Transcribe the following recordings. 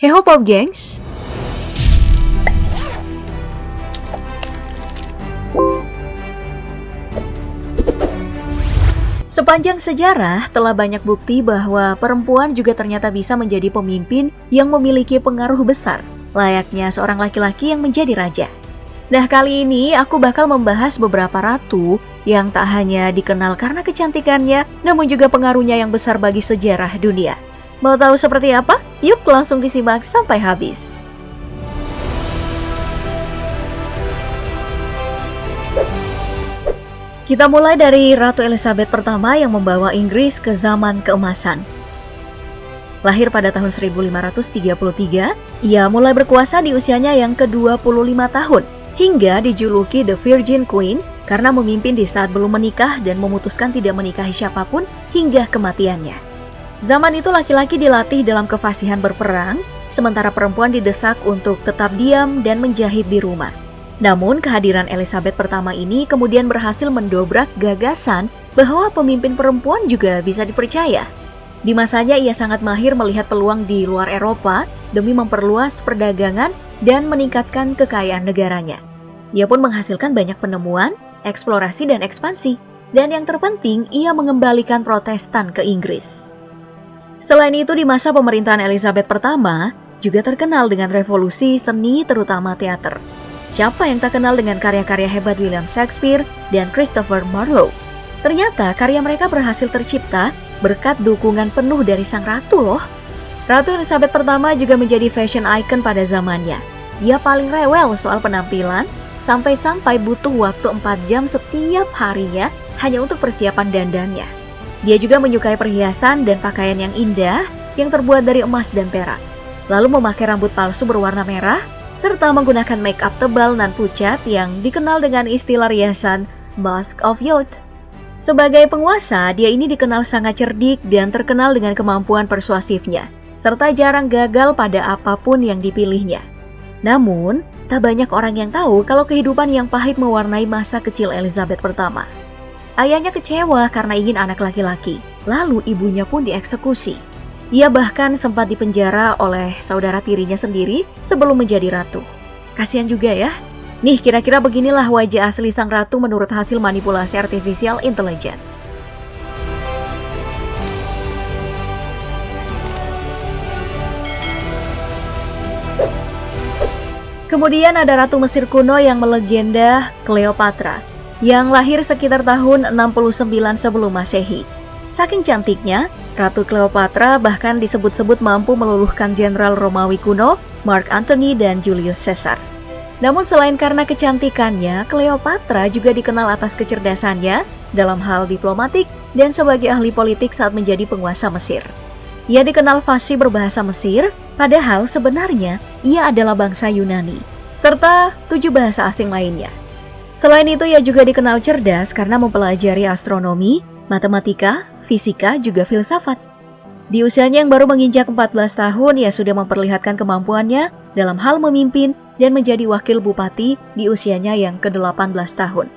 Hey ho Pop Gengs! Sepanjang sejarah telah banyak bukti bahwa perempuan juga ternyata bisa menjadi pemimpin yang memiliki pengaruh besar, layaknya seorang laki-laki yang menjadi raja. Nah, kali ini aku bakal membahas beberapa ratu yang tak hanya dikenal karena kecantikannya, namun juga pengaruhnya yang besar bagi sejarah dunia. Mau tahu seperti apa? Yuk langsung disimak sampai habis. Kita mulai dari Ratu Elizabeth pertama yang membawa Inggris ke zaman keemasan. Lahir pada tahun 1533, ia mulai berkuasa di usianya yang ke-25 tahun, hingga dijuluki The Virgin Queen karena memimpin di saat belum menikah dan memutuskan tidak menikahi siapapun hingga kematiannya. Zaman itu laki-laki dilatih dalam kefasihan berperang, sementara perempuan didesak untuk tetap diam dan menjahit di rumah. Namun kehadiran Elizabeth pertama ini kemudian berhasil mendobrak gagasan bahwa pemimpin perempuan juga bisa dipercaya. Di masanya ia sangat mahir melihat peluang di luar Eropa demi memperluas perdagangan dan meningkatkan kekayaan negaranya. Ia pun menghasilkan banyak penemuan, eksplorasi dan ekspansi. Dan yang terpenting, ia mengembalikan Protestan ke Inggris. Selain itu, di masa pemerintahan Elizabeth pertama, juga terkenal dengan revolusi seni terutama teater. Siapa yang tak kenal dengan karya-karya hebat William Shakespeare dan Christopher Marlowe? Ternyata karya mereka berhasil tercipta berkat dukungan penuh dari sang ratu loh. Ratu Elizabeth pertama juga menjadi fashion icon pada zamannya. Dia paling rewel soal penampilan, sampai-sampai butuh waktu 4 jam setiap harinya hanya untuk persiapan dandannya. Dia juga menyukai perhiasan dan pakaian yang indah yang terbuat dari emas dan perak. Lalu memakai rambut palsu berwarna merah, serta menggunakan make up tebal nan pucat yang dikenal dengan istilah riasan Mask of Youth. Sebagai penguasa, dia ini dikenal sangat cerdik dan terkenal dengan kemampuan persuasifnya, serta jarang gagal pada apapun yang dipilihnya. Namun, tak banyak orang yang tahu kalau kehidupan yang pahit mewarnai masa kecil Elizabeth pertama. Ayahnya kecewa karena ingin anak laki-laki, lalu ibunya pun dieksekusi. Ia bahkan sempat dipenjara oleh saudara tirinya sendiri sebelum menjadi ratu. Kasian juga ya. Nih, kira-kira beginilah wajah asli sang ratu menurut hasil manipulasi artificial intelligence. Kemudian ada Ratu Mesir kuno yang melegenda, Cleopatra, yang lahir sekitar tahun 69 sebelum Masehi. Saking cantiknya, Ratu Cleopatra bahkan disebut-sebut mampu meluluhkan jenderal Romawi kuno, Mark Antony dan Julius Caesar. Namun selain karena kecantikannya, Cleopatra juga dikenal atas kecerdasannya dalam hal diplomatik dan sebagai ahli politik saat menjadi penguasa Mesir. Ia dikenal fasih berbahasa Mesir, padahal sebenarnya ia adalah bangsa Yunani, serta 7 bahasa asing lainnya. Selain itu, ia juga dikenal cerdas karena mempelajari astronomi, matematika, fisika, juga filsafat. Di usianya yang baru menginjak 14 tahun, ia sudah memperlihatkan kemampuannya dalam hal memimpin dan menjadi wakil bupati di usianya yang ke-18 tahun.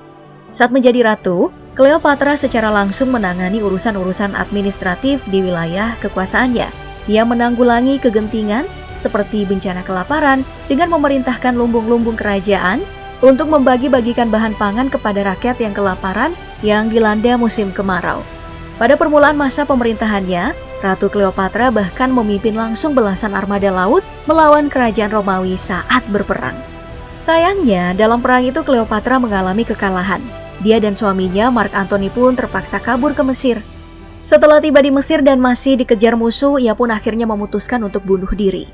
Saat menjadi ratu, Cleopatra secara langsung menangani urusan-urusan administratif di wilayah kekuasaannya. Ia menanggulangi kegentingan seperti bencana kelaparan dengan memerintahkan lumbung-lumbung kerajaan untuk membagi-bagikan bahan pangan kepada rakyat yang kelaparan yang dilanda musim kemarau. Pada permulaan masa pemerintahannya, Ratu Cleopatra bahkan memimpin langsung belasan armada laut melawan kerajaan Romawi saat berperang. Sayangnya, dalam perang itu Cleopatra mengalami kekalahan. Dia dan suaminya, Mark Antony pun terpaksa kabur ke Mesir. Setelah tiba di Mesir dan masih dikejar musuh, ia pun akhirnya memutuskan untuk bunuh diri.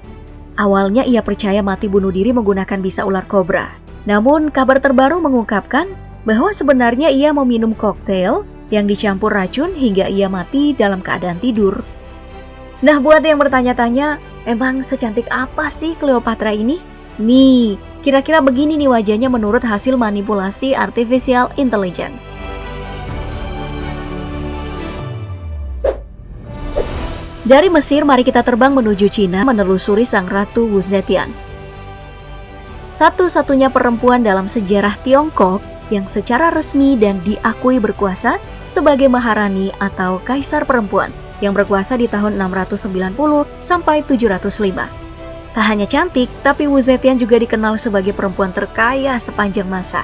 Awalnya ia percaya mati bunuh diri menggunakan bisa ular kobra. Namun, kabar terbaru mengungkapkan bahwa sebenarnya ia meminum koktail yang dicampur racun hingga ia mati dalam keadaan tidur. Nah, buat yang bertanya-tanya, emang secantik apa sih Cleopatra ini? Nih, kira-kira begini nih wajahnya menurut hasil manipulasi artificial intelligence. Dari Mesir, mari kita terbang menuju Cina menelusuri sang Ratu Wu Zetian. Satu-satunya perempuan dalam sejarah Tiongkok yang secara resmi dan diakui berkuasa sebagai Maharani atau Kaisar perempuan yang berkuasa di tahun 690 sampai 705. Tak hanya cantik, tapi Wu Zetian juga dikenal sebagai perempuan terkaya sepanjang masa.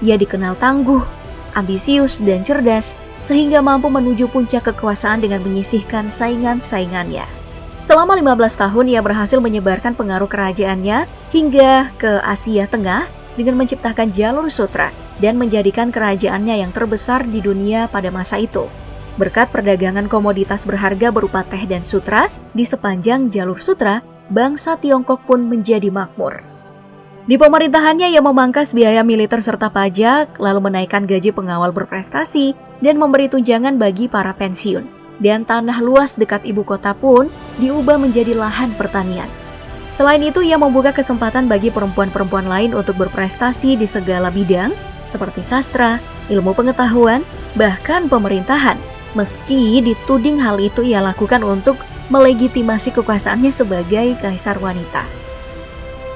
Ia dikenal tangguh, ambisius, dan cerdas, sehingga mampu menuju puncak kekuasaan dengan menyisihkan saingan-saingannya. Selama 15 tahun, ia berhasil menyebarkan pengaruh kerajaannya hingga ke Asia Tengah dengan menciptakan jalur sutra dan menjadikan kerajaannya yang terbesar di dunia pada masa itu. Berkat perdagangan komoditas berharga berupa teh dan sutra, di sepanjang jalur sutra, bangsa Tiongkok pun menjadi makmur. Di pemerintahannya, ia memangkas biaya militer serta pajak, lalu menaikkan gaji pengawal berprestasi, dan memberi tunjangan bagi para pensiun. Dan tanah luas dekat ibu kota pun diubah menjadi lahan pertanian. Selain itu, ia membuka kesempatan bagi perempuan-perempuan lain untuk berprestasi di segala bidang, seperti sastra, ilmu pengetahuan, bahkan pemerintahan. Meski dituding hal itu ia lakukan untuk melegitimasi kekuasaannya sebagai kaisar wanita.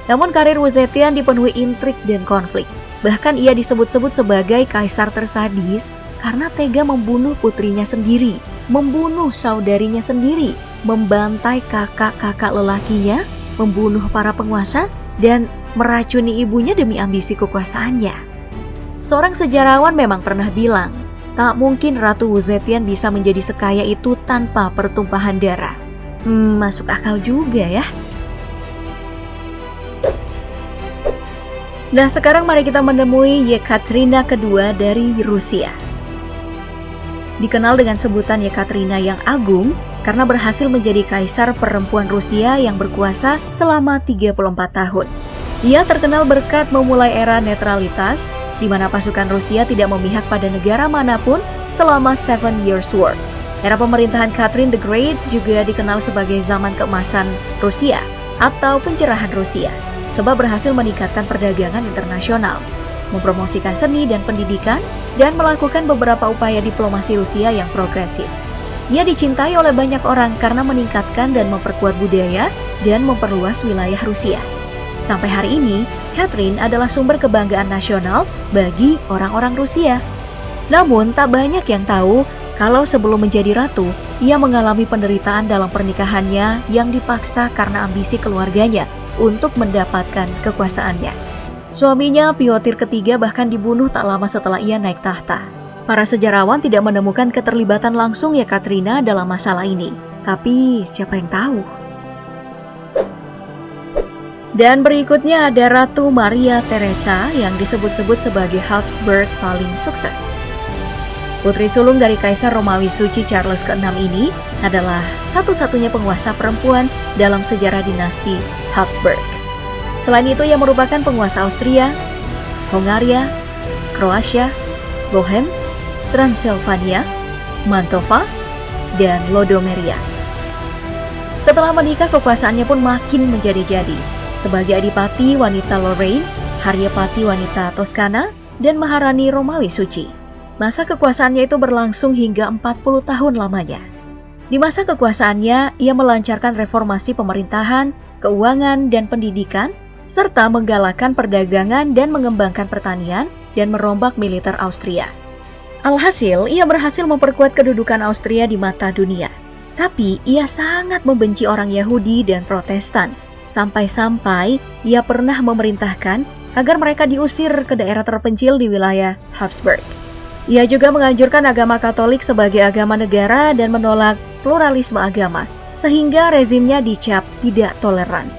Namun karir Wu Zetian dipenuhi intrik dan konflik. Bahkan ia disebut-sebut sebagai kaisar tersadis karena tega membunuh putrinya sendiri, membunuh saudarinya sendiri, membantai kakak-kakak lelakinya, membunuh para penguasa, dan meracuni ibunya demi ambisi kekuasaannya. Seorang sejarawan memang pernah bilang, tak mungkin Ratu Wu Zetian bisa menjadi sekaya itu tanpa pertumpahan darah. Masuk akal juga ya. Nah, sekarang mari kita menemui Yekaterina kedua dari Rusia. Dikenal dengan sebutan Yekaterina yang agung karena berhasil menjadi kaisar perempuan Rusia yang berkuasa selama 34 tahun. Ia terkenal berkat memulai era netralitas, di mana pasukan Rusia tidak memihak pada negara manapun selama Seven Years' War. Era pemerintahan Catherine the Great juga dikenal sebagai zaman keemasan Rusia atau pencerahan Rusia, sebab berhasil meningkatkan perdagangan internasional, mempromosikan seni dan pendidikan, dan melakukan beberapa upaya diplomasi Rusia yang progresif. Ia dicintai oleh banyak orang karena meningkatkan dan memperkuat budaya dan memperluas wilayah Rusia. Sampai hari ini, Catherine adalah sumber kebanggaan nasional bagi orang-orang Rusia. Namun, tak banyak yang tahu kalau sebelum menjadi ratu, ia mengalami penderitaan dalam pernikahannya yang dipaksa karena ambisi keluarganya untuk mendapatkan kekuasaannya. Suaminya, Piotr III, bahkan dibunuh tak lama setelah ia naik tahta. Para sejarawan tidak menemukan keterlibatan langsung Yekaterina dalam masalah ini. Tapi siapa yang tahu? Dan berikutnya ada Ratu Maria Theresa yang disebut-sebut sebagai Habsburg paling sukses. Putri sulung dari Kaisar Romawi Suci Charles ke-6 ini adalah satu-satunya penguasa perempuan dalam sejarah dinasti Habsburg. Selain itu, ia merupakan penguasa Austria, Hongaria, Kroasia, Bohem, Transilvania, Mantova, dan Lodomeria. Setelah menikah, kekuasaannya pun makin menjadi-jadi. Sebagai adipati wanita Lorraine, Haryapati wanita Toskana, dan Maharani Romawi Suci. Masa kekuasaannya itu berlangsung hingga 40 tahun lamanya. Di masa kekuasaannya, ia melancarkan reformasi pemerintahan, keuangan, dan pendidikan, serta menggalakkan perdagangan dan mengembangkan pertanian dan merombak militer Austria. Alhasil, ia berhasil memperkuat kedudukan Austria di mata dunia. Tapi, ia sangat membenci orang Yahudi dan Protestan. Sampai-sampai ia pernah memerintahkan agar mereka diusir ke daerah terpencil di wilayah Habsburg. Ia juga menganjurkan agama Katolik sebagai agama negara dan menolak pluralisme agama, sehingga rezimnya dicap tidak toleran.